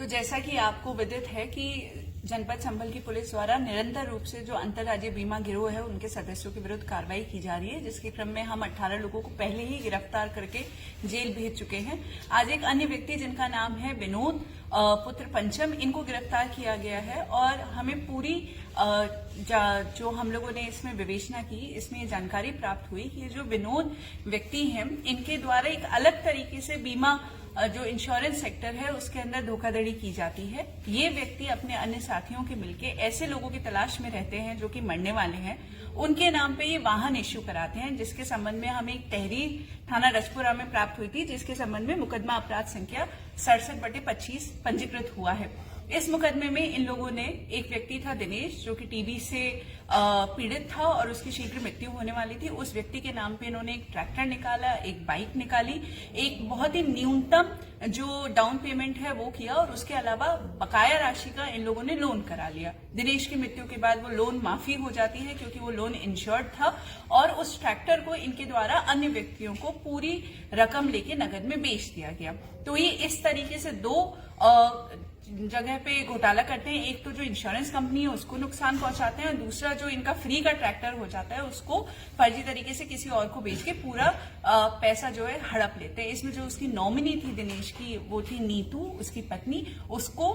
तो जैसा कि आपको विदित है कि जनपद संभल की पुलिस द्वारा निरंतर रूप से जो अंतर्राज्यीय बीमा गिरोह है उनके सदस्यों के विरुद्ध कार्रवाई की जा रही है, जिसके क्रम में हम 18 लोगों को पहले ही गिरफ्तार करके जेल भेज चुके हैं। आज एक अन्य व्यक्ति जिनका नाम है विनोद पुत्र पंचम, इनको गिरफ्तार किया गया है और हमें पूरी जो हम लोगों ने इसमें विवेचना की, इसमें ये जानकारी प्राप्त हुई कि जो विनोद व्यक्ति हैं इनके द्वारा एक अलग तरीके से बीमा जो इंश्योरेंस सेक्टर है उसके अंदर धोखाधड़ी की जाती है। ये व्यक्ति अपने अन्य साथियों के मिलके ऐसे लोगों की तलाश में रहते हैं जो कि मरने वाले हैं, उनके नाम पे ये वाहन इश्यू कराते हैं, जिसके संबंध में हमें एक तहरीर थाना रजपुरा में प्राप्त हुई थी, जिसके संबंध में मुकदमा अपराध संख्या 67/25 पंजीकृत हुआ है। इस मुकदमे में इन लोगों ने, एक व्यक्ति था दिनेश जो कि टीबी से पीड़ित था और उसकी शीघ्र मृत्यु होने वाली थी, उस व्यक्ति के नाम पे इन्होंने एक ट्रैक्टर निकाला, एक बाइक निकाली, एक बहुत ही न्यूनतम जो डाउन पेमेंट है वो किया और उसके अलावा बकाया राशि का इन लोगों ने लोन करा लिया। दिनेश की मृत्यु के बाद वो लोन माफी हो जाती है क्योंकि वो लोन इंश्योर्ड था और उस ट्रैक्टर को इनके द्वारा अन्य व्यक्तियों को पूरी रकम लेके नगद में बेच दिया गया। तो ये इस तरीके से दो जगह पे घोटाला करते हैं। एक तो जो इंश्योरेंस कंपनी है उसको नुकसान पहुंचाते हैं और दूसरा जो इनका फ्री का ट्रैक्टर हो जाता है उसको फर्जी तरीके से किसी और को बेच के पूरा पैसा जो है हड़प लेते हैं। इसमें जो उसकी नॉमिनी थी दिनेश की, वो थी नीतू, उसकी पत्नी, उसको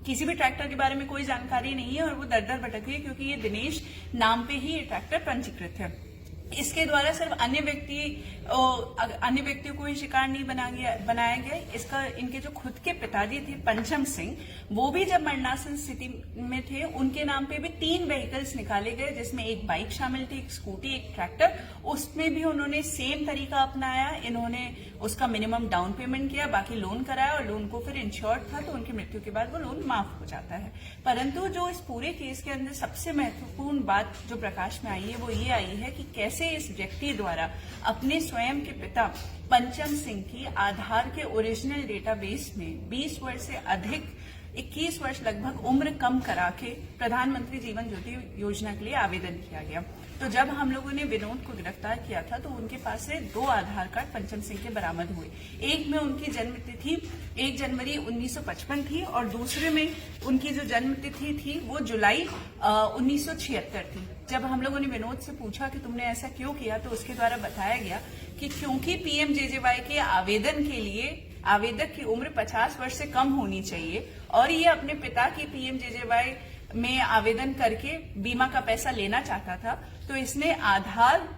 किसी भी ट्रैक्टर के बारे में कोई जानकारी नहीं है और वो दर दर भटक रही है क्योंकि ये दिनेश नाम पे ही ये ट्रैक्टर पंजीकृत है। इसके द्वारा सिर्फ अन्य व्यक्तियों को ही शिकार नहीं बनाया गया। इसका इनके जो खुद के पिताजी थे पंचम सिंह, वो भी जब मरणासन स्थिति में थे उनके नाम पे भी 3 व्हीकल्स निकाले गए, जिसमें एक बाइक शामिल थी, एक स्कूटी, एक ट्रैक्टर। उसमें भी उन्होंने सेम तरीका अपनाया। इन्होंने उसका मिनिमम डाउन पेमेंट किया, बाकी लोन कराया और लोन को फिर इंश्योर्ड था तो उनकी मृत्यु के बाद वो लोन माफ हो जाता है। परंतु जो इस पूरे केस के अंदर सबसे महत्वपूर्ण बात जो प्रकाश में आई है वो ये आई है कि कैसे इस व्यक्ति द्वारा अपने स्वयं के पिता पंचम सिंह की आधार के ओरिजिनल डेटाबेस में 20 वर्ष से अधिक 21 वर्ष लगभग उम्र कम करा के प्रधानमंत्री जीवन ज्योति योजना के लिए आवेदन किया गया। तो जब हम लोगों ने विनोद को गिरफ्तार किया था तो उनके पास से 2 आधार कार्ड पंचम सिंह के बरामद हुए। एक में उनकी जन्म तिथि 1 जनवरी 1955 थी और दूसरे में उनकी जो जन्म तिथि थी वो जुलाई 1976 थी। जब हम लोगों ने विनोद से पूछा कि तुमने ऐसा क्यों किया तो उसके द्वारा बताया गया कि क्योंकि पीएमजेजेवाई के आवेदन के लिए आवेदक की उम्र 50 वर्ष से कम होनी चाहिए और ये अपने पिता की पीएमजेजेवाई में आवेदन करके बीमा का पैसा लेना चाहता था, तो इसने आधार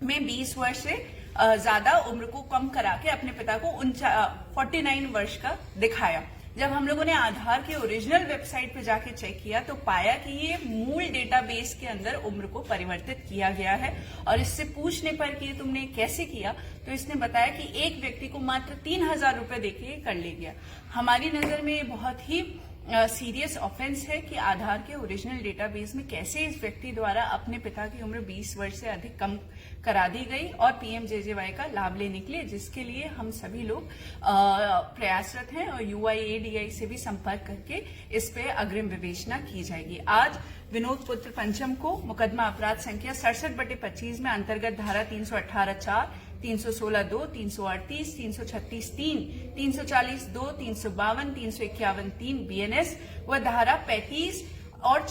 में 20 वर्ष से ज्यादा उम्र को कम करा के अपने पिता को 49 वर्ष का दिखाया। जब हम लोगों ने आधार के ओरिजिनल वेबसाइट पे जाके चेक किया तो पाया कि ये मूल डेटाबेस के अंदर उम्र को परिवर्तित किया गया है और इससे पूछने पर कि तुमने कैसे किया तो इसने बताया कि एक व्यक्ति को मात्र 3,000 रुपए देके कर ले गया। हमारी नजर में ये बहुत ही सीरियस ऑफेंस है कि आधार के ओरिजिनल डेटाबेस में कैसे इस व्यक्ति द्वारा अपने पिता की उम्र 20 वर्ष से अधिक कम करा दी गई और पीएमजेजेवाई का लाभ लेने के लिए, जिसके लिए हम सभी लोग प्रयासरत हैं और UIADAI से भी संपर्क करके इस पे अग्रिम विवेचना की जाएगी। आज विनोद पुत्र पंचम को मुकदमा अपराध संख्या 67/25 में अंतर्गत धारा 318(4), 316(2), 338, 336(3), 340(2), 352, 351(3) BNS व धारा 35 और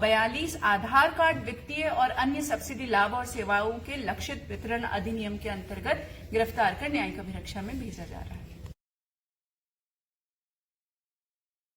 42 आधार कार्ड वित्तीय और अन्य सब्सिडी लाभ और सेवाओं के लक्षित वितरण अधिनियम के अंतर्गत गिरफ्तार कर न्यायिक अभिरक्षा में भेजा जा रहा है।